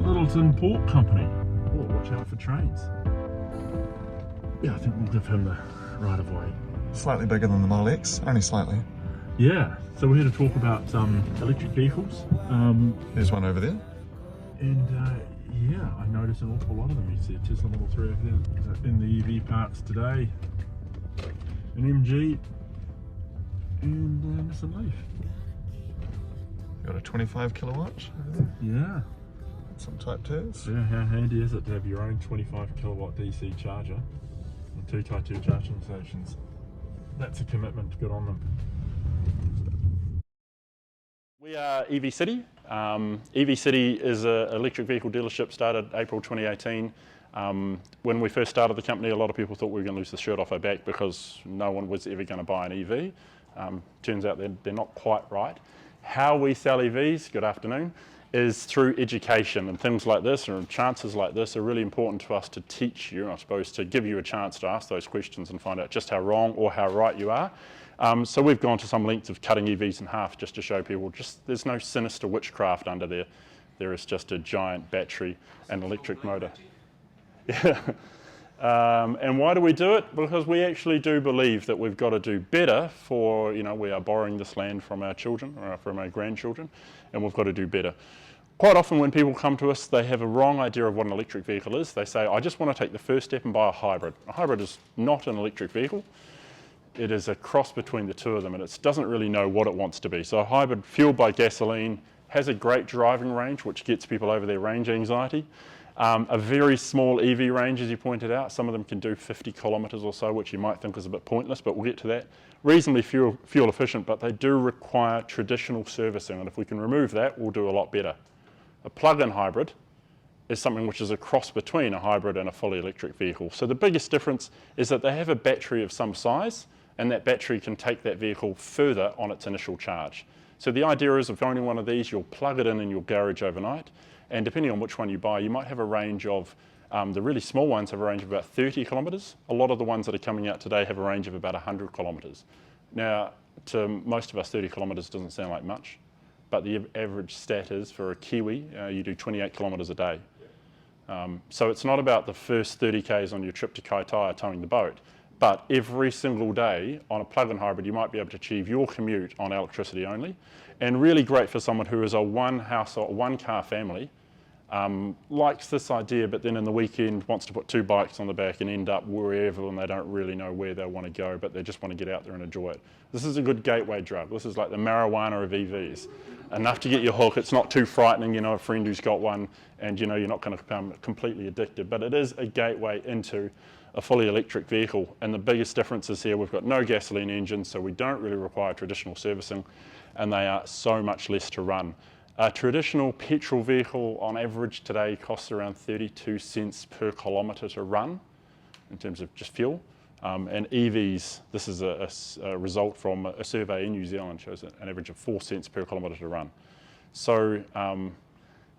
Lyttelton Port Company. Oh, watch out for trains. Yeah, I think we'll give him the right of way. Slightly bigger than the Model X, only slightly. Yeah, so we're here to talk about electric vehicles. There's one over there. And yeah, I noticed an awful lot of them. You see a Tesla Model 3 over there in the EV parks today. An MG and Nissan Leaf. Got a 25 kilowatt over there. Yeah. Some Type 2s. Yeah, how handy is it to have your own 25 kilowatt DC charger and 2 Type 2 charging stations? That's a commitment. Good on them. We are EV City. EV City is an electric vehicle dealership started April 2018. When we first started the company, a lot of people thought we were going to lose the shirt off our back because no one was ever going to buy an EV. Turns out they're not quite right. How we sell EVs, good afternoon, is through education, and things like this and chances like this are really important to us to teach you, I suppose, to give you a chance to ask those questions and find out just how wrong or how right you are. So we've gone to some lengths of cutting EVs in half just to show people there's no sinister witchcraft under there. There is just a giant battery and electric motor. Yeah. And why do we do it? Because we actually do believe that we've got to do better for, we are borrowing this land from our children or from our grandchildren, and we've got to do better. Quite often when people come to us, they have a wrong idea of what an electric vehicle is. They say, I just want to take the first step and buy a hybrid. A hybrid is not an electric vehicle. It is a cross between the two of them, and it doesn't really know what it wants to be. So a hybrid fueled by gasoline has a great driving range, which gets people over their range anxiety. A very small EV range, as you pointed out. Some of them can do 50 kilometres or so, which you might think is a bit pointless, but we'll get to that. Reasonably fuel efficient, but they do require traditional servicing, and if we can remove that, we'll do a lot better. A plug-in hybrid is something which is a cross between a hybrid and a fully electric vehicle. So the biggest difference is that they have a battery of some size, and that battery can take that vehicle further on its initial charge. So the idea is, if owning one of these, you'll plug it in your garage overnight, and depending on which one you buy, you might have a range of, the really small ones have a range of about 30 kilometres. A lot of the ones that are coming out today have a range of about 100 kilometres. Now, to most of us, 30 kilometres doesn't sound like much, but the average stat is for a Kiwi, you do 28 kilometres a day. So it's not about the first 30 Ks on your trip to Kaitaia towing the boat, but every single day on a plug-in hybrid, you might be able to achieve your commute on electricity only, and really great for someone who is a one-car family, likes this idea, but then in the weekend wants to put 2 bikes on the back and end up wherever, and they don't really know where they want to go, but they just want to get out there and enjoy it. This is a good gateway drug. This is like the marijuana of EVs. Enough to get your hook. It's not too frightening, a friend who's got one, and you're not going to become completely addicted, but it is a gateway into a fully electric vehicle. And the biggest difference is here, we've got no gasoline engines, so we don't really require traditional servicing, and they are so much less to run. A traditional petrol vehicle on average today costs around 32 cents per kilometre to run in terms of just fuel. And EVs, this is a result from a survey in New Zealand, shows an average of 4 cents per kilometre to run. So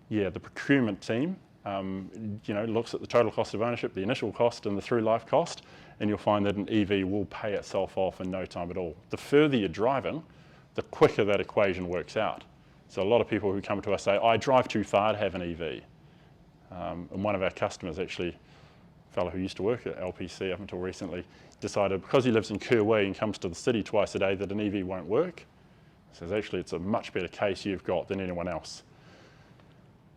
yeah, the procurement team looks at the total cost of ownership, the initial cost and the through life cost, and you'll find that an EV will pay itself off in no time at all. The further you're driving, the quicker that equation works out. So a lot of people who come to us say, I drive too far to have an EV. And one of our customers, actually, a fellow who used to work at LPC up until recently, decided because he lives in Kerwee and comes to the city twice a day that an EV won't work. He says, actually, it's a much better case you've got than anyone else.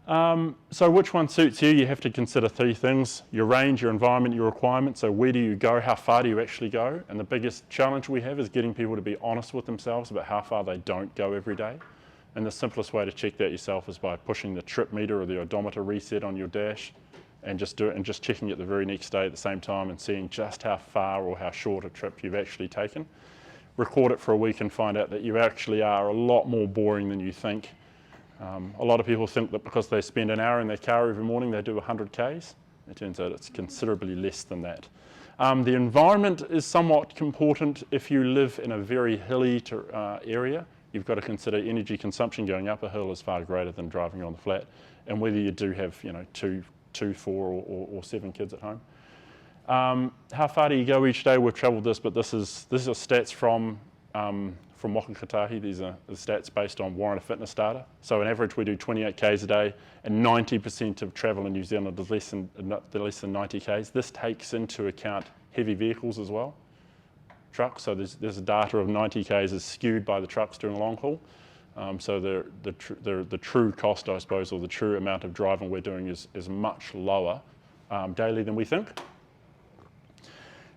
So which one suits you? You have to consider 3 things: your range, your environment, your requirements. So where do you go? How far do you actually go? And the biggest challenge we have is getting people to be honest with themselves about how far they don't go every day. And the simplest way to check that yourself is by pushing the trip meter or the odometer reset on your dash and just checking it the very next day at the same time and seeing just how far or how short a trip you've actually taken. Record it for a week and find out that you actually are a lot more boring than you think. A lot of people think that because they spend an hour in their car every morning, they do 100 Ks. It turns out it's considerably less than that. The environment is somewhat important. If you live in a very hilly area, you've got to consider energy consumption. Going up a hill is far greater than driving on the flat, and whether you do have 2, 4 or 7 kids at home. How far do you go each day? We've travelled this, but this is stats from from Wakakatahi. These are the stats based on Warrant Fitness data. So on average we do 28 Ks a day, and 90% of travel in New Zealand is less than 90 Ks. This takes into account heavy vehicles as well, trucks. So there's data of 90 Ks is skewed by the trucks doing long haul. So the true cost, I suppose, or the true amount of driving we're doing is much lower daily than we think.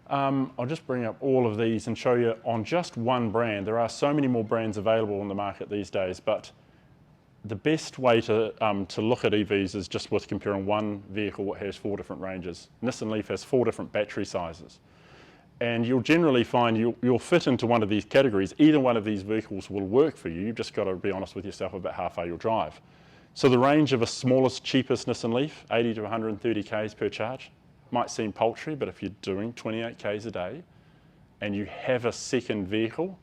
I'll just bring up all of these and show you on just one brand. There are so many more brands available in the market these days, but the best way to look at EVs is just with comparing one vehicle that has 4 different ranges. Nissan Leaf has 4 different battery sizes. And you'll generally find you'll fit into one of these categories. Either one of these vehicles will work for you. You've just got to be honest with yourself about how far you'll drive. So the range of a smallest, cheapest Nissan Leaf, 80 to 130 Ks per charge, might seem paltry, but if you're doing 28 Ks a day and you have a second vehicle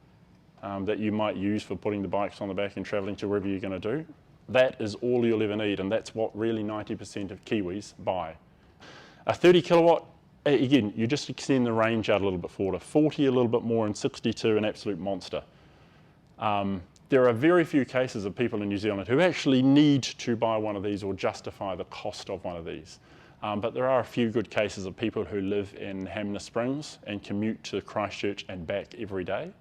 that you might use for putting the bikes on the back and travelling to wherever you're going to do, that is all you'll ever need, and that's what really 90% of Kiwis buy. A 30 kilowatt, again, you just extend the range out a little bit further. 40 a little bit more, and 62 an absolute monster. There are very few cases of people in New Zealand who actually need to buy one of these or justify the cost of one of these. But there are a few good cases of people who live in Hamner Springs and commute to Christchurch and back every day.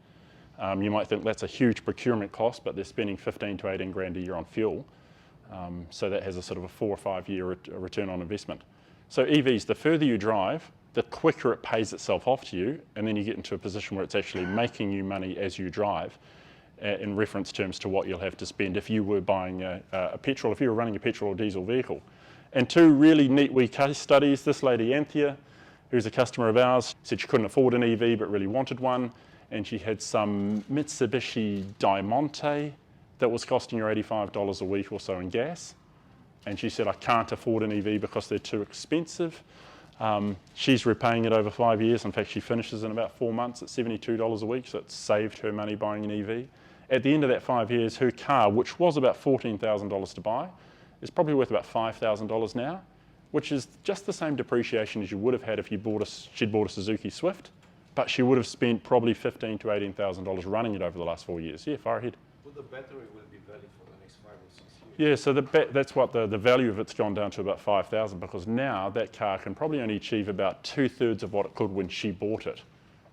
You might think that's a huge procurement cost, but they're spending 15 to 18 grand a year on fuel. So that has a sort of a 4 or 5 year return on investment. So EVs, the further you drive, the quicker it pays itself off to you, and then you get into a position where it's actually making you money as you drive, in reference terms to what you'll have to spend if you were buying a petrol, if you were running a petrol or diesel vehicle. And 2 really neat wee case studies. This lady, Anthea, who's a customer of ours, said she couldn't afford an EV but really wanted one, and she had some Mitsubishi Diamante that was costing her $85 a week or so in gas. And she said, I can't afford an EV because they're too expensive. She's repaying it over 5 years. In fact, she finishes in about 4 months at $72 a week, so it's saved her money buying an EV. At the end of that 5 years, her car, which was about $14,000 to buy, is probably worth about $5,000 now, which is just the same depreciation as you would have had if she'd bought a Suzuki Swift, but she would have spent probably $15,000 to $18,000 running it over the last 4 years. Yeah, far ahead. Well, the battery will be valid for the next 5 or 6 years. Yeah, so that's what the value of it's gone down to about $5,000, because now that car can probably only achieve about 2/3 of what it could when she bought it.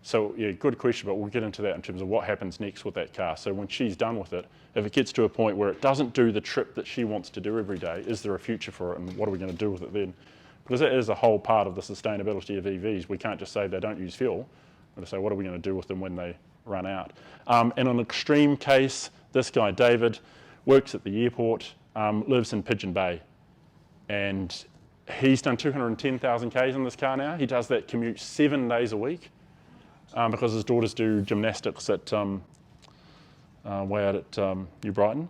So yeah, good question, but we'll get into that in terms of what happens next with that car. So when she's done with it, if it gets to a point where it doesn't do the trip that she wants to do every day, is there a future for it, and what are we going to do with it then? Because that is a whole part of the sustainability of EVs. We can't just say they don't use fuel. We're going to say, what are we going to do with them when they run out? And on an extreme case, this guy, David, works at the airport, lives in Pigeon Bay, and he's done 210,000 Ks in this car now. He does that commute 7 days a week. Because his daughters do gymnastics at way out at New Brighton,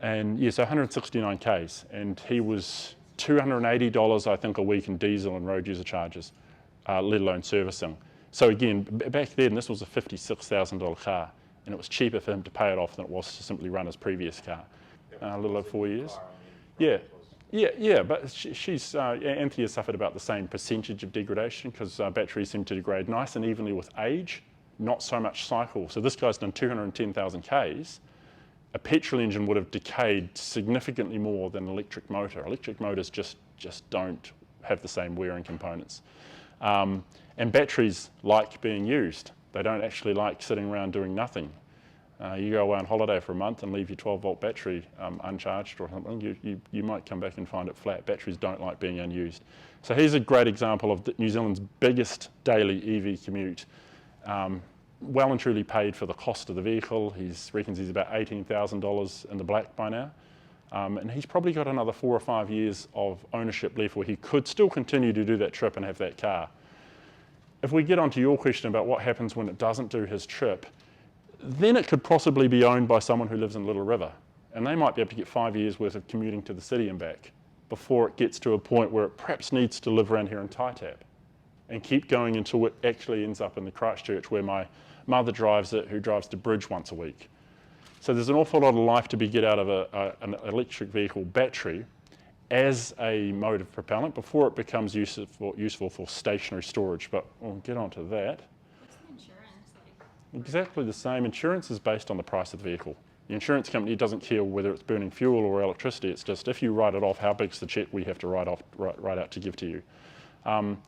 and yeah, so 169 Ks, and he was $280 I think a week in diesel and road user charges, let alone servicing. So again, back then this was a $56,000 car, and it was cheaper for him to pay it off than it was to simply run his previous car. A little over 4 years. Yeah, but she's Anthea suffered about the same percentage of degradation, because batteries seem to degrade nice and evenly with age, not so much cycle. So this guy's done 210,000 Ks. A petrol engine would have decayed significantly more than an electric motor. Electric motors just don't have the same wear and components. And batteries like being used. They don't actually like sitting around doing nothing. You go away on holiday for a month and leave your 12-volt battery uncharged or something, you might come back and find it flat. Batteries don't like being unused. So here's a great example of New Zealand's biggest daily EV commute. Well and truly paid for the cost of the vehicle. He reckons he's about $18,000 in the black by now. And he's probably got another 4 or 5 years of ownership left where he could still continue to do that trip and have that car. If we get onto your question about what happens when it doesn't do his trip, then it could possibly be owned by someone who lives in Little River, and they might be able to get 5 years worth of commuting to the city and back before it gets to a point where it perhaps needs to live around here in Taitap and keep going until it actually ends up in the Christchurch where my mother drives it, who drives to Bridge once a week. So there's an awful lot of life to be get out of an electric vehicle battery as a mode of propellant before it becomes useful for stationary storage, but we'll get onto that. What's the insurance like? Exactly the same. Insurance is based on the price of the vehicle. The insurance company doesn't care whether it's burning fuel or electricity. It's just if you write it off, how big's the check we have to write out to give to you.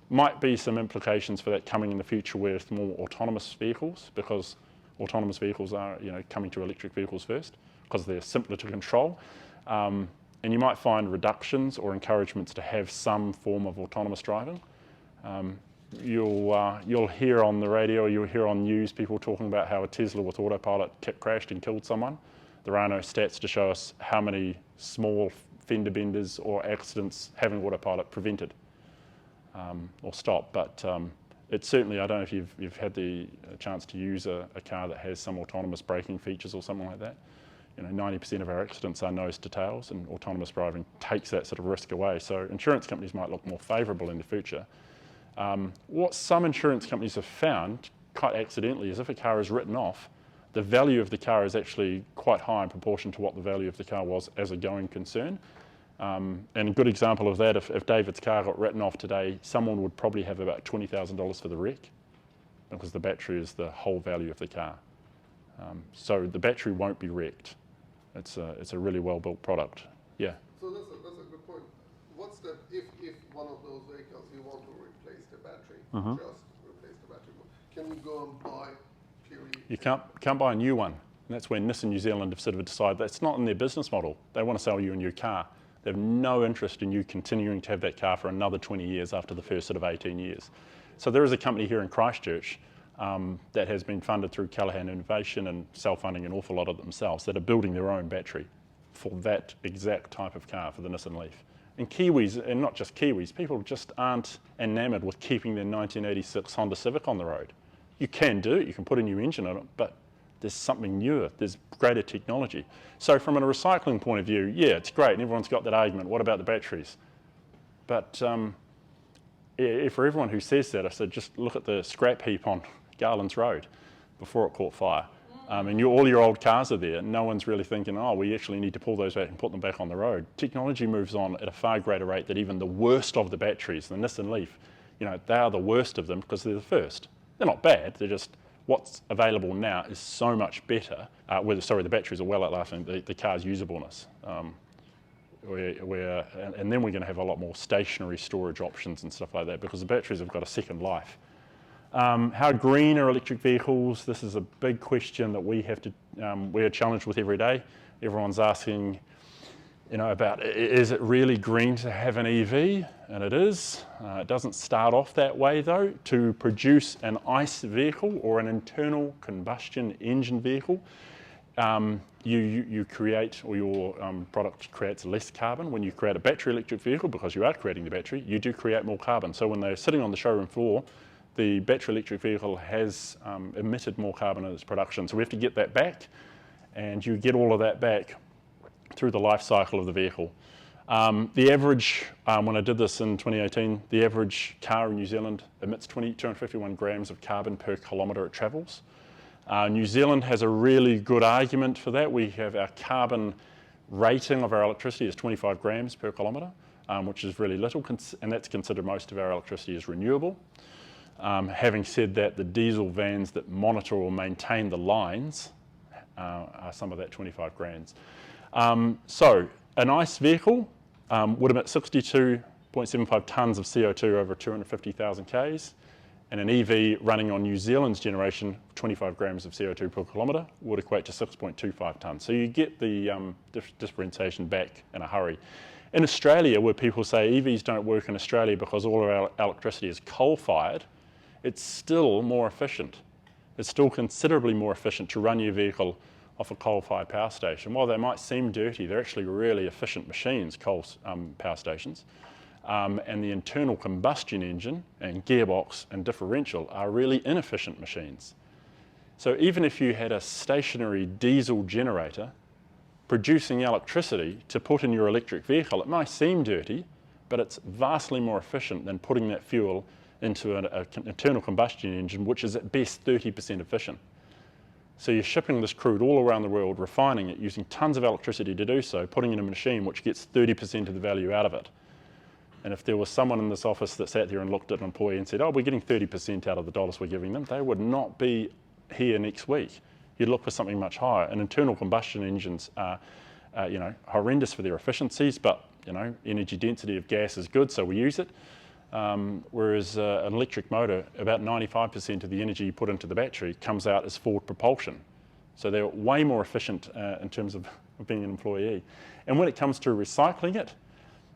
Might be some implications for that coming in the future with more autonomous vehicles, because autonomous vehicles are coming to electric vehicles first because they're simpler to control. And you might find reductions or encouragements to have some form of autonomous driving. You'll hear on the radio, you'll hear on news people talking about how a Tesla with autopilot crashed and killed someone. There are no stats to show us how many small fender benders or accidents having autopilot prevented or stopped. But it's certainly, I don't know if you've had the chance to use a car that has some autonomous braking features or something like that. 90% of our accidents are nose to tails, and autonomous driving takes that sort of risk away. So insurance companies might look more favourable in the future. What some insurance companies have found, quite accidentally, is if a car is written off, the value of the car is actually quite high in proportion to what the value of the car was as a going concern. And a good example of that, if David's car got written off today, someone would probably have about $20,000 for the wreck, because the battery is the whole value of the car. So the battery won't be wrecked. It's a really well-built product. Yeah. So that's a good point. What's that if one of those vehicles you want to replace the battery, just replace the battery, can you go and buy purely? You can't buy a new one. And that's where Nissan New Zealand have sort of decided that's not in their business model. They want to sell you a new car. They have no interest in you continuing to have that car for another 20 years after the first sort of 18 years. So there is a company here in Christchurch that has been funded through Callaghan Innovation and self-funding an awful lot of themselves, that are building their own battery for that exact type of car, for the Nissan Leaf. And Kiwis, and not just Kiwis, people just aren't enamoured with keeping their 1986 Honda Civic on the road. You can do it, you can put a new engine on it, but there's something newer, there's greater technology. So from a recycling point of view, yeah, it's great, and everyone's got that argument, what about the batteries? But for everyone who says that, I said, just look at the scrap heap on Garland's Road before it caught fire. And all your old cars are there. No one's really thinking, oh, we actually need to pull those back and put them back on the road. Technology moves on at a far greater rate than even the worst of the batteries, the Nissan Leaf. They are the worst of them because they're the first. They're not bad, they're just what's available now is so much better. The batteries are well outlasting the car's usableness. And then we're going to have a lot more stationary storage options and stuff like that, because the batteries have got a second life. How green are electric vehicles? This is a big question that we're challenged with every day. Everyone's asking, about, is it really green to have an EV? And it is. It doesn't start off that way though. To produce an ICE vehicle or an internal combustion engine vehicle, you create, or your product creates less carbon. When you create a battery electric vehicle, because you are creating the battery, you do create more carbon. So when they're sitting on the showroom floor, the battery electric vehicle has emitted more carbon in its production. So we have to get that back, and you get all of that back through the life cycle of the vehicle. The average, when I did this in 2018, the average car in New Zealand emits 251 grams of carbon per kilometre it travels. New Zealand has a really good argument for that. We have our carbon rating of our electricity is 25 grams per kilometre, which is really little, and that's considered most of our electricity is renewable. Having said that, the diesel vans that monitor or maintain the lines are some of that 25 grams. So an ICE vehicle would emit 62.75 tonnes of CO2 over 250,000 Ks, and an EV running on New Zealand's generation, 25 grams of CO2 per kilometre, would equate to 6.25 tonnes. So you get the differentiation back in a hurry. In Australia, where people say EVs don't work in Australia because all of our electricity is coal-fired, it's still more efficient. It's still considerably more efficient to run your vehicle off a coal-fired power station. While they might seem dirty, they're actually really efficient machines, coal power stations. And the internal combustion engine and gearbox and differential are really inefficient machines. So even if you had a stationary diesel generator producing electricity to put in your electric vehicle, it might seem dirty, but it's vastly more efficient than putting that fuel into an internal combustion engine, which is at best 30% efficient. So you're shipping this crude all around the world, refining it, using tons of electricity to do so, putting it in a machine which gets 30% of the value out of it. And if there was someone in this office that sat there and looked at an employee and said, oh, we're getting 30% out of the dollars we're giving them, they would not be here next week, you'd look for something much higher. And internal combustion engines are, horrendous for their efficiencies, but energy density of gas is good, so we use it. Whereas an electric motor, about 95% of the energy you put into the battery comes out as forward propulsion. So they're way more efficient in terms of being an employee. And when it comes to recycling it,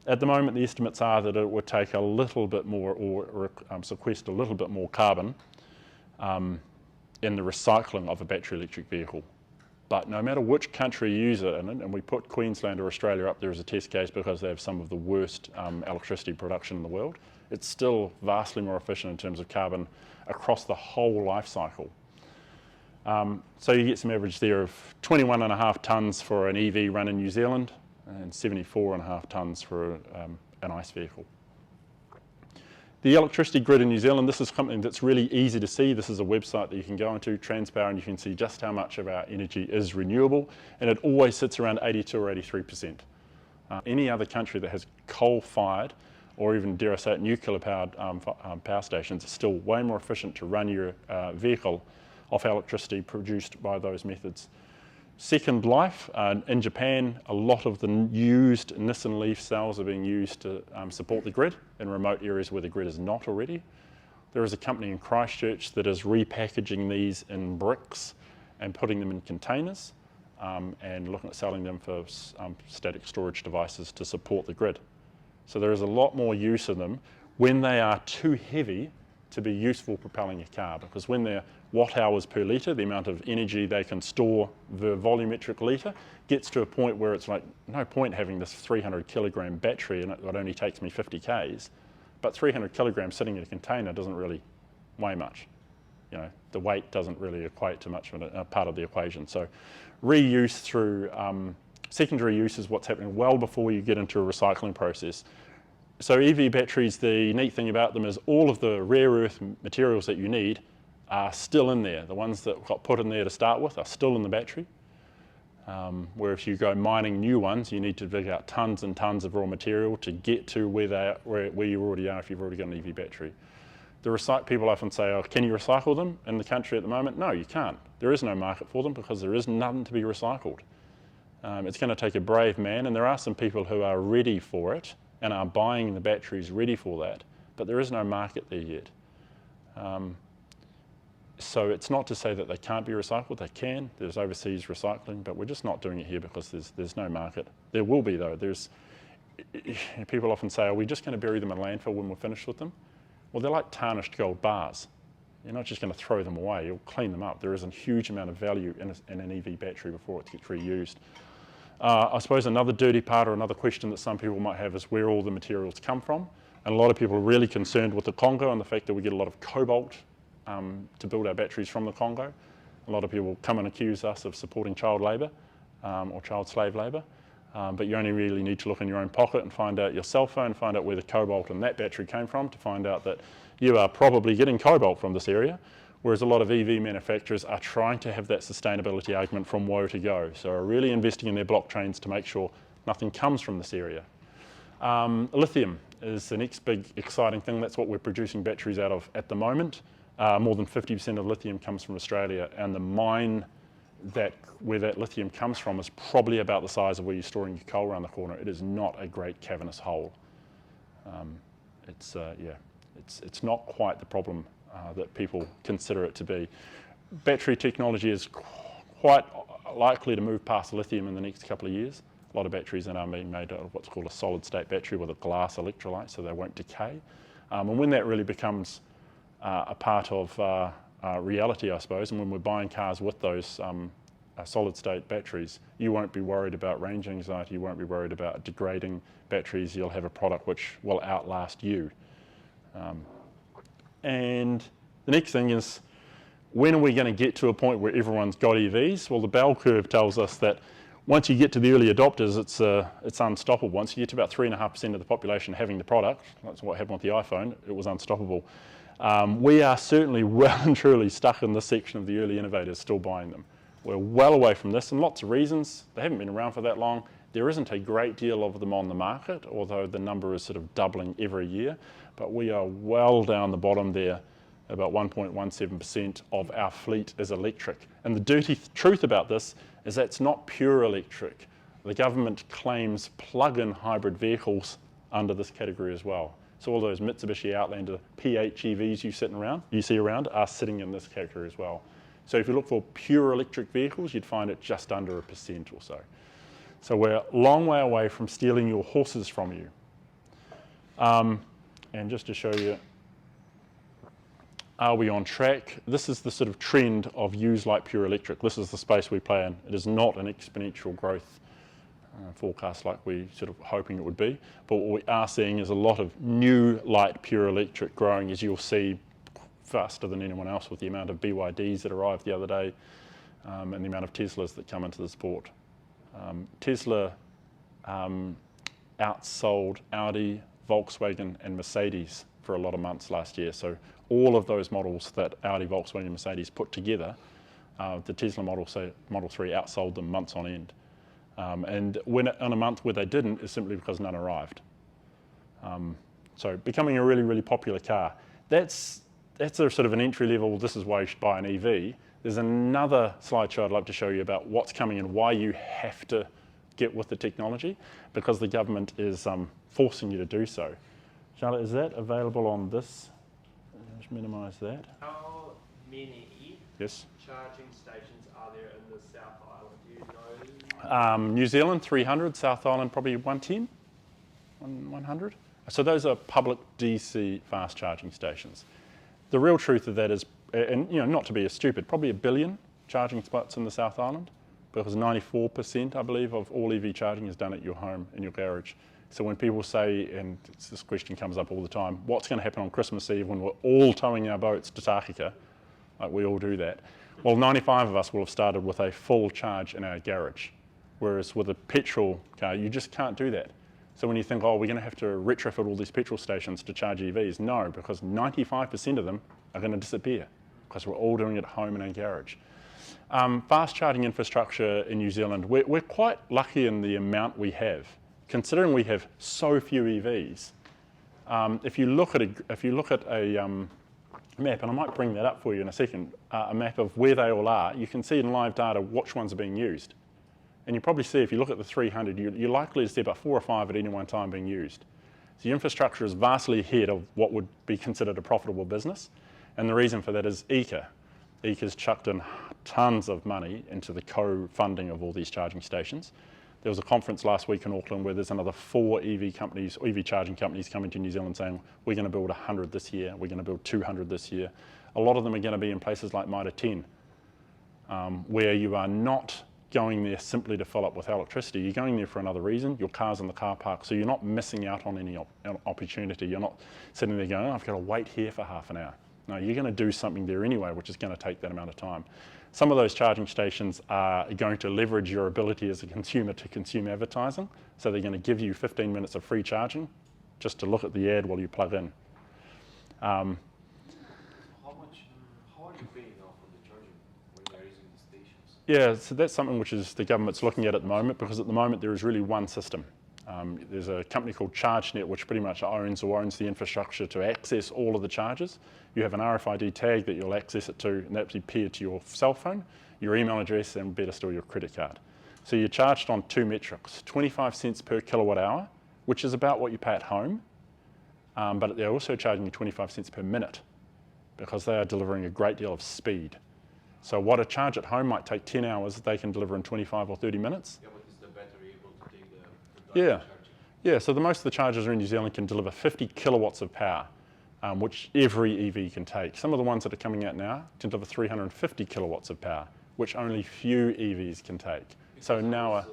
at the moment the estimates are that it would take a little bit more or sequester a little bit more carbon in the recycling of a battery electric vehicle. But no matter which country you use it in, and we put Queensland or Australia up there as a test case because they have some of the worst electricity production in the world, it's still vastly more efficient in terms of carbon across the whole life cycle. So you get some average there of 21.5 tonnes for an EV run in New Zealand and 74.5 tonnes for an ICE vehicle. The electricity grid in New Zealand, this is something that's really easy to see. This is a website that you can go into, transparent, you can see just how much of our energy is renewable, and it always sits around 82 or 83%. Any other country that has coal-fired, or even, dare I say it, nuclear-powered power stations is still way more efficient to run your vehicle off electricity produced by those methods. Second life, in Japan, a lot of the used Nissan Leaf cells are being used to support the grid in remote areas where the grid is not already. There is a company in Christchurch that is repackaging these in bricks and putting them in containers and looking at selling them for static storage devices to support the grid. So there is a lot more use of them when they are too heavy to be useful propelling a car, because when they're watt hours per litre, the amount of energy they can store per volumetric litre gets to a point where it's like no point having this 300 kilogram battery and it only takes me 50 k's, but 300 kilograms sitting in a container doesn't really weigh much. The weight doesn't really equate to much of a part of the equation. So reuse through secondary use is what's happening well before you get into a recycling process. So EV batteries, the neat thing about them is all of the rare earth materials that you need are still in there. The ones that got put in there to start with are still in the battery. Where if you go mining new ones, you need to dig out tons and tons of raw material to get to where you already are if you've already got an EV battery. People often say, oh, can you recycle them in the country at the moment? No, you can't. There is no market for them because there is nothing to be recycled. It's going to take a brave man, and there are some people who are ready for it and are buying the batteries ready for that, but there is no market there yet. So it's not to say that they can't be recycled, they can. There's overseas recycling, but we're just not doing it here because there's no market. There will be though. People often say, are we just going to bury them in landfill when we're finished with them? Well, they're like tarnished gold bars. You're not just going to throw them away, you'll clean them up. There is a huge amount of value in an EV battery before it gets reused. I suppose another dirty part or another question that some people might have is where all the materials come from. And a lot of people are really concerned with the Congo and the fact that we get a lot of cobalt to build our batteries from the Congo. A lot of people come and accuse us of supporting child labour or child slave labour. But you only really need to look in your own pocket and find out your cell phone, find out where the cobalt in that battery came from to find out that you are probably getting cobalt from this area. Whereas a lot of EV manufacturers are trying to have that sustainability argument from woe to go. So are really investing in their blockchains to make sure nothing comes from this area. Lithium is the next big exciting thing. That's what we're producing batteries out of at the moment. More than 50% of lithium comes from Australia, and the mine where that lithium comes from is probably about the size of where you're storing your coal around the corner. It is not a great cavernous hole. It's not quite the problem that people consider it to be. Battery technology is quite likely to move past lithium in the next couple of years. A lot of batteries are now being made out of what's called a solid state battery with a glass electrolyte, so they won't decay. And when that really becomes a part of reality, I suppose, and when we're buying cars with those solid state batteries, you won't be worried about range anxiety, you won't be worried about degrading batteries. You'll have a product which will outlast you. And the next thing is, when are we going to get to a point where everyone's got EVs? Well, the bell curve tells us that once you get to the early adopters, it's unstoppable. Once you get to about 3.5% of the population having the product, that's what happened with the iPhone, it was unstoppable. We are certainly well and truly stuck in this section of the early innovators still buying them. We're well away from this, and lots of reasons. They haven't been around for that long. There isn't a great deal of them on the market, although the number is sort of doubling every year. But we are well down the bottom there About 1.17% of our fleet is electric. And the dirty truth about this is that's not pure electric. The government claims plug-in hybrid vehicles under this category as well. So all those Mitsubishi Outlander PHEVs you see around are sitting in this category as well. So if you look for pure electric vehicles, you'd find it just under 1% or so. So we're a long way away from stealing your horses from you. And just to show you, are we on track? This is the sort of trend of use like pure electric. This is the space we play in. It is not an exponential growth forecast like we sort of hoping it would be. But what we are seeing is a lot of new light pure electric growing, as you'll see, faster than anyone else with the amount of BYDs that arrived the other day and the amount of Teslas that come into this port. Tesla outsold Audi, Volkswagen and Mercedes for a lot of months last year. So all of those models that Audi, Volkswagen and Mercedes put together, the Tesla Model 3 outsold them months on end. And on a month where they didn't is simply because none arrived. So becoming a really, really popular car. That's a sort of an entry level, this is why you should buy an EV. There's another slideshow I'd love to show you about what's coming and why you have to get with the technology, because the government is forcing you to do so. Charlotte, is that available on this? Just minimize that. How many Yes. charging stations are there in the South Island? Do you know? New Zealand 300, South Island probably 110, 100. So those are public DC fast charging stations. The real truth of that is, and not to be a stupid, probably 1 billion charging spots in the South Island, because 94%, I believe, of all EV charging is done at your home, in your garage. So when people say, and this question comes up all the time, what's going to happen on Christmas Eve when we're all towing our boats to Tākeka? Like we all do that. Well, 95 of us will have started with a full charge in our garage, whereas with a petrol car, you just can't do that. So when you think, oh, we're going to have to retrofit all these petrol stations to charge EVs, no, because 95% of them are going to disappear because we're all doing it at home in our garage. Fast charging infrastructure in New Zealand, we're quite lucky in the amount we have. Considering we have so few EVs, if you look at a map, and I might bring that up for you in a second, a map of where they all are, you can see in live data which ones are being used. And you probably see if you look at the 300, you're likely to see about 4 or 5 at any one time being used. So the infrastructure is vastly ahead of what would be considered a profitable business. And the reason for that is ECA. ECA's chucked in tons of money into the co-funding of all these charging stations. There was a conference last week in Auckland where there's another 4 EV companies, EV charging companies coming to New Zealand saying, we're going to build 100 this year, we're going to build 200 this year. A lot of them are going to be in places like Mitre 10, where you are not going there simply to fill up with electricity. You're going there for another reason. Your car's in the car park, so you're not missing out on any opportunity. You're not sitting there going, oh, I've got to wait here for half an hour. No, you're going to do something there anyway, which is going to take that amount of time. Some of those charging stations are going to leverage your ability as a consumer to consume advertising. So they're going to give you 15 minutes of free charging just to look at the ad while you plug in. How are you paying now for the charging when you're using the stations? Yeah, so that's something which is the government's looking at the moment, because at the moment there is really one system. There's a company called ChargeNet which pretty much owns the infrastructure to access all of the chargers. You have an RFID tag that you'll access it to, and that'll be paired to your cell phone, your email address, and better still your credit card. So you're charged on 2 metrics, 25 cents per kilowatt hour, which is about what you pay at home, but they're also charging you 25 cents per minute because they are delivering a great deal of speed. So what a charge at home might take 10 hours, they can deliver in 25 or 30 minutes. Yeah, but is the battery able to take the charging? Yeah, so most of the chargers in New Zealand can deliver 50 kilowatts of power, which every EV can take. Some of the ones that are coming out now can deliver 350 kilowatts of power, which only few EVs can take. Because so now... I was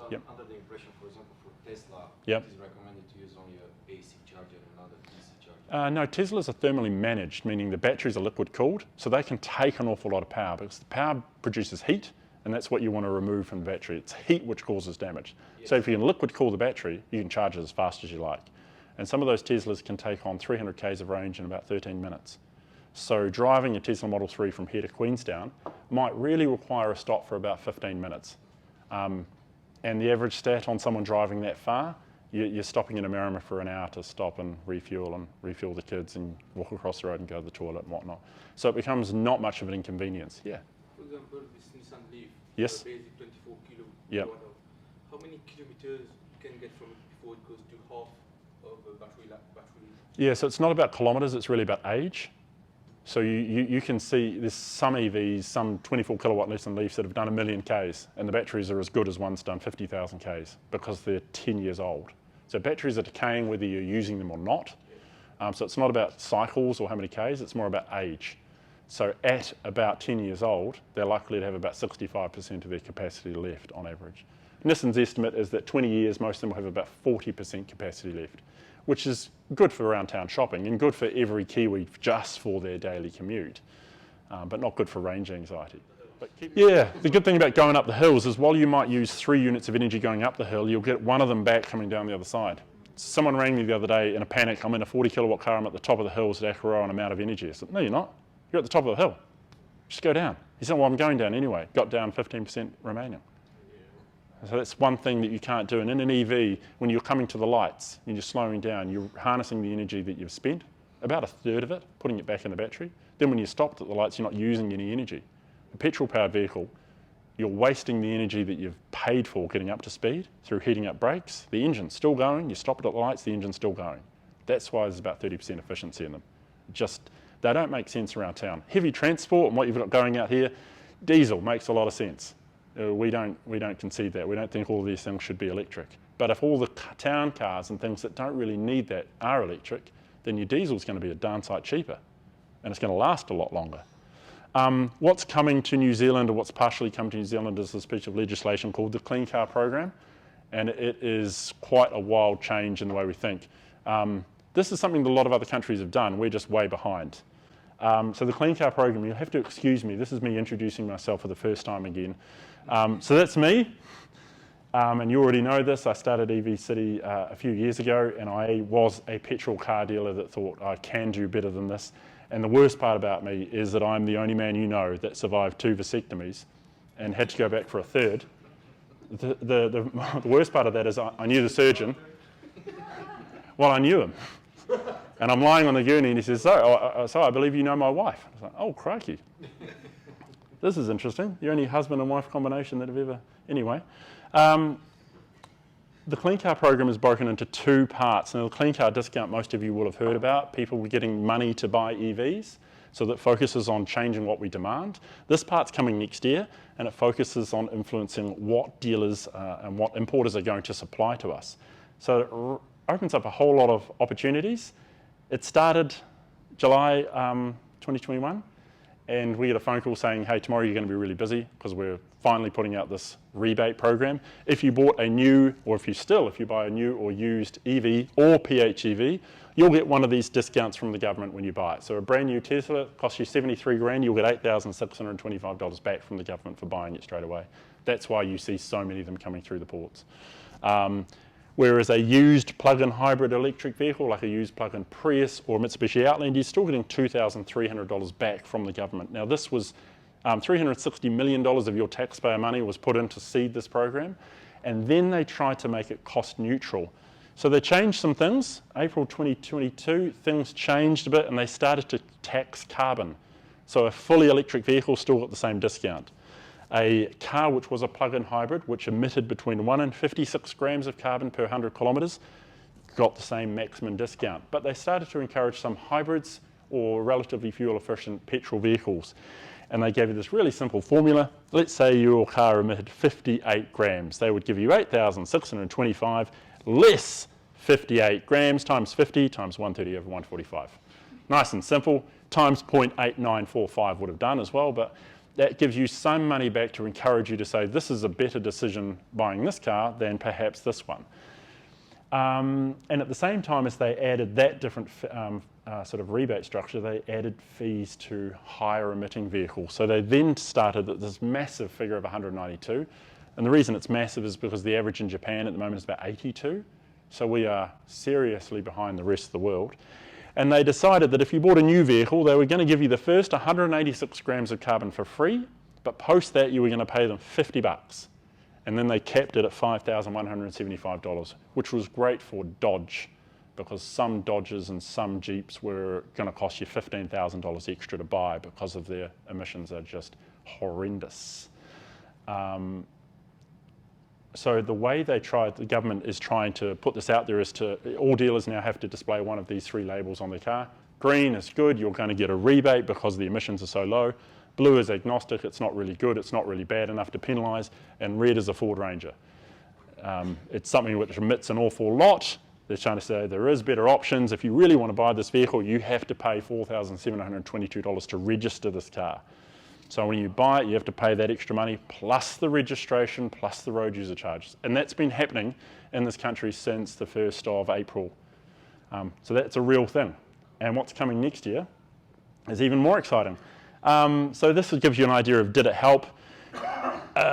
under the impression, for example, for Tesla, Yep. it is recommended to use only an AC charger and not a DC charger. No, Teslas are thermally managed, meaning the batteries are liquid cooled, so they can take an awful lot of power, because the power produces heat, and that's what you want to remove from the battery. It's heat which causes damage. Yes. So if you can liquid cool the battery, you can charge it as fast as you like. And some of those Teslas can take on 300 k's of range in about 13 minutes. So driving a Tesla Model 3 from here to Queenstown might really require a stop for about 15 minutes. And the average stat on someone driving that far You're stopping in a Merrimack for an hour to stop and refuel the kids and walk across the road and go to the toilet and whatnot. So it becomes not much of an inconvenience. Yeah. For example, this Nissan Leaf, Yes. basic 24 kilo. Yep. How many kilometers you can get from it before it goes to half of a battery? Yeah, so it's not about kilometres, it's really about age. So you can see there's some EVs, some 24 kilowatt Nissan Leafs that have done 1 million Ks, and the batteries are as good as one's done 50,000 Ks because they're 10 years old. So batteries are decaying whether you're using them or not. So it's not about cycles or how many Ks, it's more about age. So at about 10 years old, they're likely to have about 65% of their capacity left on average. Nissan's estimate is that 20 years, most of them will have about 40% capacity left, which is good for around town shopping and good for every Kiwi just for their daily commute, but not good for range anxiety. Yeah, the good thing about going up the hills is while you might use 3 units of energy going up the hill, you'll get one of them back coming down the other side. Someone rang me the other day in a panic, I'm in a 40 kilowatt car, I'm at the top of the hills at Akaroa and I'm out of energy. I said, no, you're not. You're at the top of the hill. Just go down. He said, well, I'm going down anyway. Got down 15% remaining. So that's one thing that you can't do. And in an EV, when you're coming to the lights and you're slowing down, you're harnessing the energy that you've spent, about a third of it, putting it back in the battery. Then when you're stopped at the lights, you're not using any energy. A petrol-powered vehicle, you're wasting the energy that you've paid for getting up to speed through heating up brakes. The engine's still going. You stop it at the lights, the engine's still going. That's why there's about 30% efficiency in them. They don't make sense around town. Heavy transport and what you've got going out here, diesel makes a lot of sense. We don't concede that. We don't think all of these things should be electric. But if all the town cars and things that don't really need that are electric, then your diesel's going to be a darn sight cheaper, and it's going to last a lot longer. What's coming to New Zealand, or what's partially come to New Zealand, is this piece of legislation called the Clean Car Program, and it is quite a wild change in the way we think. This is something that a lot of other countries have done. We're just way behind. So the Clean Car Program, you'll have to excuse me, this is me introducing myself for the first time again. So that's me, and you already know this. I started EV City a few years ago, and I was a petrol car dealer that thought I can do better than this. And the worst part about me is that I'm the only man you know that survived 2 vasectomies and had to go back for a third. The worst part of that is I knew the surgeon. Well, I knew him. And I'm lying on the gurney and he says, so I believe you know my wife. I was like, oh, crikey. This is interesting. The only husband and wife combination that have ever... Anyway, the Clean Car Program is broken into 2 parts. Now, the Clean Car Discount most of you will have heard about. People were getting money to buy EVs, so that focuses on changing what we demand. This part's coming next year, and it focuses on influencing what dealers and what importers are going to supply to us. So it opens up a whole lot of opportunities. It started July 2021. And we get a phone call saying, hey, tomorrow you're going to be really busy because we're finally putting out this rebate program. If you bought a new, or if you buy a new or used EV or PHEV, you'll get one of these discounts from the government when you buy it. So a brand new Tesla costs you 73 grand, you'll get $8,625 back from the government for buying it straight away. That's why you see so many of them coming through the ports. Whereas a used plug-in hybrid electric vehicle, like a used plug-in Prius or Mitsubishi Outlander, you're still getting $2,300 back from the government. Now this was $360 million of your taxpayer money was put in to seed this program, and then they tried to make it cost neutral. So they changed some things. April 2022, things changed a bit and they started to tax carbon. So a fully electric vehicle still got the same discount. A car which was a plug-in hybrid, which emitted between 1 and 56 grams of carbon per 100 kilometres, got the same maximum discount. But they started to encourage some hybrids or relatively fuel-efficient petrol vehicles. And they gave you this really simple formula. Let's say your car emitted 58 grams. They would give you 8,625 less 58 grams times 50 times 130 over 145. Nice and simple. Times 0.8945 would have done as well, but that gives you some money back to encourage you to say this is a better decision buying this car than perhaps this one. And at the same time as they added that different sort of rebate structure, they added fees to higher emitting vehicles. So they then started at this massive figure of 192. And the reason it's massive is because the average in Japan at the moment is about 82. So we are seriously behind the rest of the world. And they decided that if you bought a new vehicle, they were going to give you the first 186 grams of carbon for free, but post that you were going to pay them $50. and then they capped it at $5,175, which was great for Dodge, because some Dodges and some Jeeps were going to cost you $15,000 extra to buy because of their emissions are just horrendous. So the way the government is trying to put this out there is all dealers now have to display one of these 3 labels on their car. Green is good, you're going to get a rebate because the emissions are so low. Blue is agnostic, it's not really good, it's not really bad enough to penalise, and red is a Ford Ranger. It's something which emits an awful lot. They're trying to say there is better options. If you really want to buy this vehicle, you have to pay $4,722 to register this car. So when you buy it, you have to pay that extra money, plus the registration, plus the road user charges. And that's been happening in this country since the 1st of April. So that's a real thing. And what's coming next year is even more exciting. So this gives you an idea of did it help.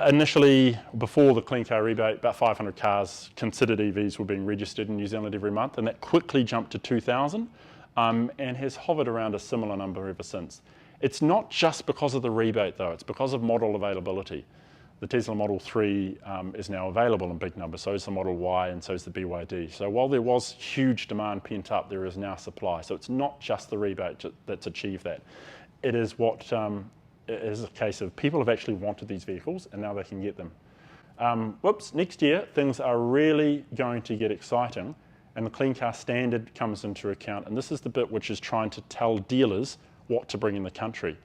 Initially, before the Clean Car Rebate, about 500 cars considered EVs were being registered in New Zealand every month, and that quickly jumped to 2,000 and has hovered around a similar number ever since. It's not just because of the rebate though, it's because of model availability. The Tesla Model 3 is now available in big numbers, so is the Model Y and so is the BYD. So while there was huge demand pent up, there is now supply. So it's not just the rebate that's achieved that. It is what it is a case of people have actually wanted these vehicles and now they can get them. Next year things are really going to get exciting and the Clean Car Standard comes into account, and this is the bit which is trying to tell dealers what to bring in the country.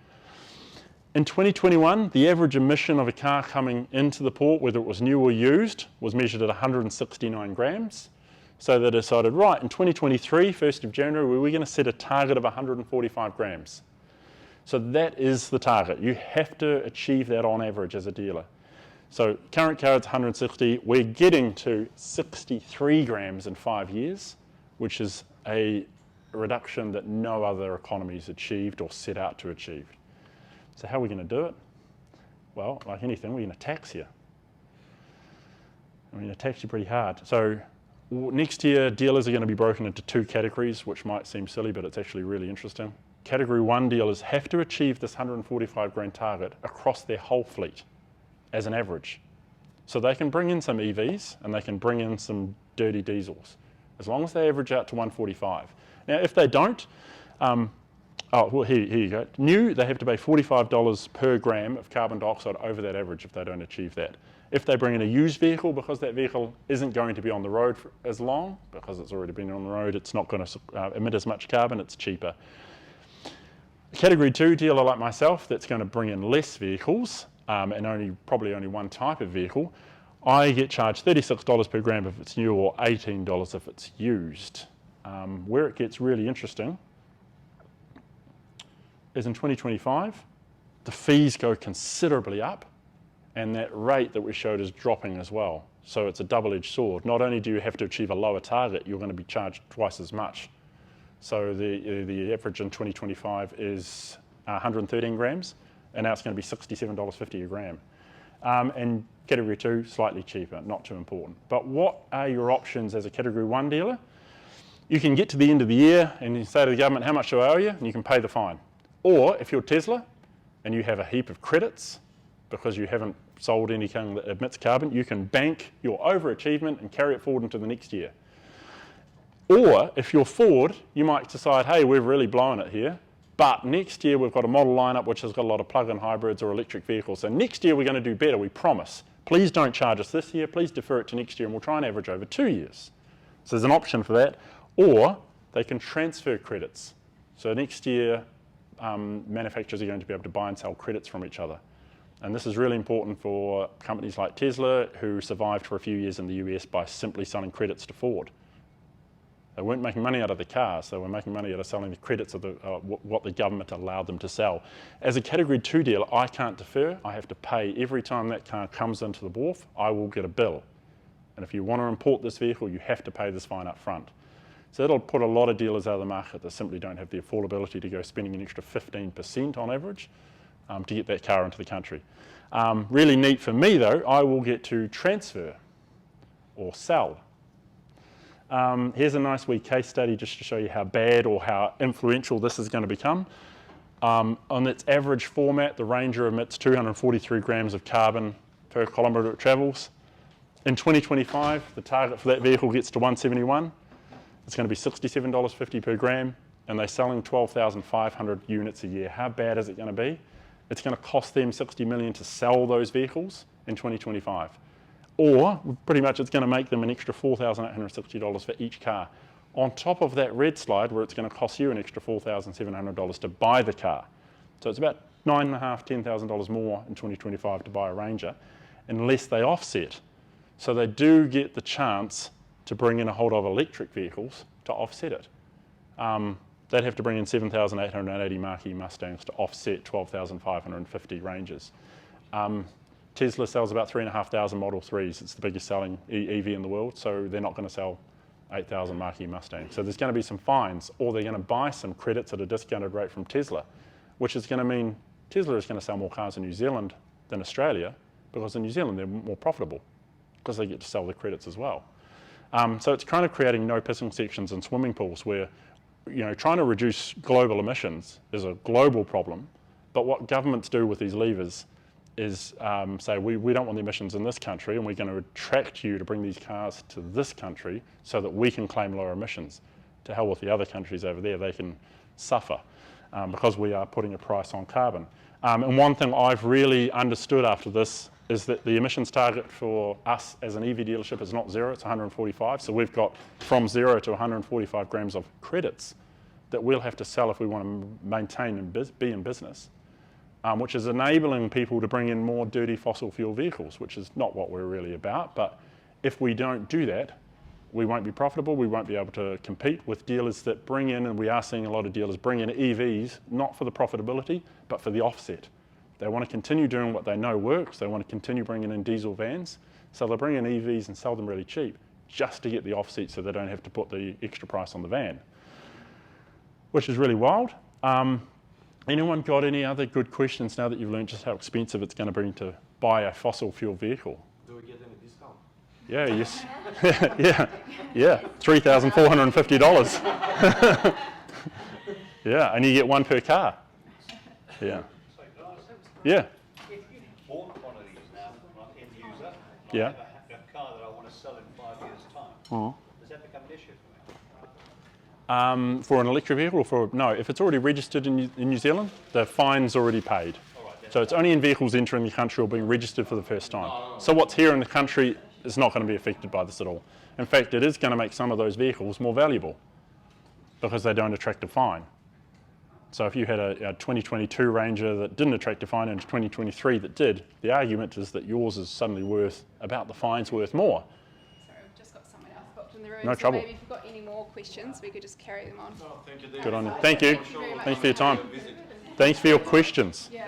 In 2021, the average emission of a car coming into the port, whether it was new or used, was measured at 169 grams. So they decided, right, in 2023, 1st of January, we're going to set a target of 145 grams. So that is the target. You have to achieve that on average as a dealer. So current car, it's 160. We're getting to 63 grams in 5 years, which is a reduction that no other economy's achieved or set out to achieve. So how are we going to do it? Well, like anything, we're going to tax you. We're going to tax you pretty hard. So next year, dealers are going to be broken into 2 categories, which might seem silly, but it's actually really interesting. Category 1 dealers have to achieve this 145 grand target across their whole fleet as an average. So they can bring in some EVs and they can bring in some dirty diesels, as long as they average out to 145. Now, if they don't, here you go. New, they have to pay $45 per gram of carbon dioxide over that average if they don't achieve that. If they bring in a used vehicle, because that vehicle isn't going to be on the road for as long, because it's already been on the road, it's not going to emit as much carbon, it's cheaper. A Category 2 dealer like myself that's going to bring in less vehicles and probably only one type of vehicle, I get charged $36 per gram if it's new or $18 if it's used. Where it gets really interesting is in 2025, the fees go considerably up and that rate that we showed is dropping as well. So it's a double-edged sword. Not only do you have to achieve a lower target, you're going to be charged twice as much. So the average in 2025 is 113 grams, and now it's going to be $67.50 a gram. And Category 2, slightly cheaper, not too important. But what are your options as a Category 1 dealer? You can get to the end of the year and you say to the government, how much do I owe you? And you can pay the fine. Or if you're Tesla and you have a heap of credits because you haven't sold anything that emits carbon, you can bank your overachievement and carry it forward into the next year. Or if you're Ford, you might decide, hey, we've really blown it here, but next year we've got a model lineup which has got a lot of plug-in hybrids or electric vehicles. So next year we're going to do better, we promise. Please don't charge us this year, please defer it to next year, and we'll try and average over 2 years. So there's an option for that. Or they can transfer credits. So next year, manufacturers are going to be able to buy and sell credits from each other. And this is really important for companies like Tesla, who survived for a few years in the US by simply selling credits to Ford. They weren't making money out of the cars, they were making money out of selling the credits of what the government allowed them to sell. As a Category 2 dealer, I can't defer. I have to pay every time that car comes into the wharf, I will get a bill. And if you want to import this vehicle, you have to pay this fine up front. So that'll put a lot of dealers out of the market that simply don't have the affordability to go spending an extra 15% on average to get that car into the country. Really neat for me though, I will get to transfer or sell. Here's a nice wee case study just to show you how bad or how influential this is going to become. On its average format, the Ranger emits 243 grams of carbon per kilometre it travels. In 2025, the target for that vehicle gets to 171. It's going to be $67.50 per gram, and they're selling 12,500 units a year. How bad is it going to be? It's going to cost them $60 million to sell those vehicles in 2025. Or, pretty much, it's going to make them an extra $4,860 for each car. On top of that red slide, where it's going to cost you an extra $4,700 to buy the car. So it's about $9,500, $10,000 more in 2025 to buy a Ranger, unless they offset. So they do get the chance to bring in a whole lot of electric vehicles to offset it. They'd have to bring in 7,880 Marquee Mustangs to offset 12,550 Rangers. Tesla sells about 3,500 Model 3s. It's the biggest selling EV in the world, so they're not going to sell 8,000 Marquee Mustangs. So there's going to be some fines, or they're going to buy some credits at a discounted rate from Tesla, which is going to mean Tesla is going to sell more cars in New Zealand than Australia, because in New Zealand they're more profitable, because they get to sell the credits as well. So it's kind of creating no pissing sections in swimming pools where, trying to reduce global emissions is a global problem, but what governments do with these levers is say, we don't want the emissions in this country, and we're going to attract you to bring these cars to this country so that we can claim lower emissions. To hell with the other countries over there, they can suffer because we are putting a price on carbon. And one thing I've really understood after this is that the emissions target for us as an EV dealership is not 0, it's 145. So we've got from 0 to 145 grams of credits that we'll have to sell if we want to maintain and be in business, which is enabling people to bring in more dirty fossil fuel vehicles, which is not what we're really about. But if we don't do that, we won't be profitable, we won't be able to compete with dealers that bring in, and we are seeing a lot of dealers bring in EVs, not for the profitability, but for the offset. They want to continue doing what they know works. They want to continue bringing in diesel vans. So they'll bring in EVs and sell them really cheap just to get the offset so they don't have to put the extra price on the van, which is really wild. Anyone got any other good questions now that you've learned just how expensive it's going to be to buy a fossil fuel vehicle? Do we get any discount? Yeah, yes. yeah, $3,450. Yeah, and you get one per car. Yeah. Yeah. If you bought one of these now, like end user, Yeah. I have a car that I want to sell in 5 years' time, does that become an issue for me? For an electric vehicle, or for no, if it's already registered in New Zealand, the fine's already paid. So it's only in vehicles entering the country or being registered for the first time. So what's here in the country is not going to be affected by this at all. In fact, it is going to make some of those vehicles more valuable because they don't attract a fine. So if you had a 2022 Ranger that didn't attract a fine and a 2023 that did, the argument is that yours is suddenly worth, about the fine's worth more. Sorry, we've just got someone else booked in the room. No so trouble. Maybe if you've got any more questions, we could just carry them on. No, thank you. Good on you. Thank you. Thank you very much. Thanks for your time. Thanks for your questions. Yeah.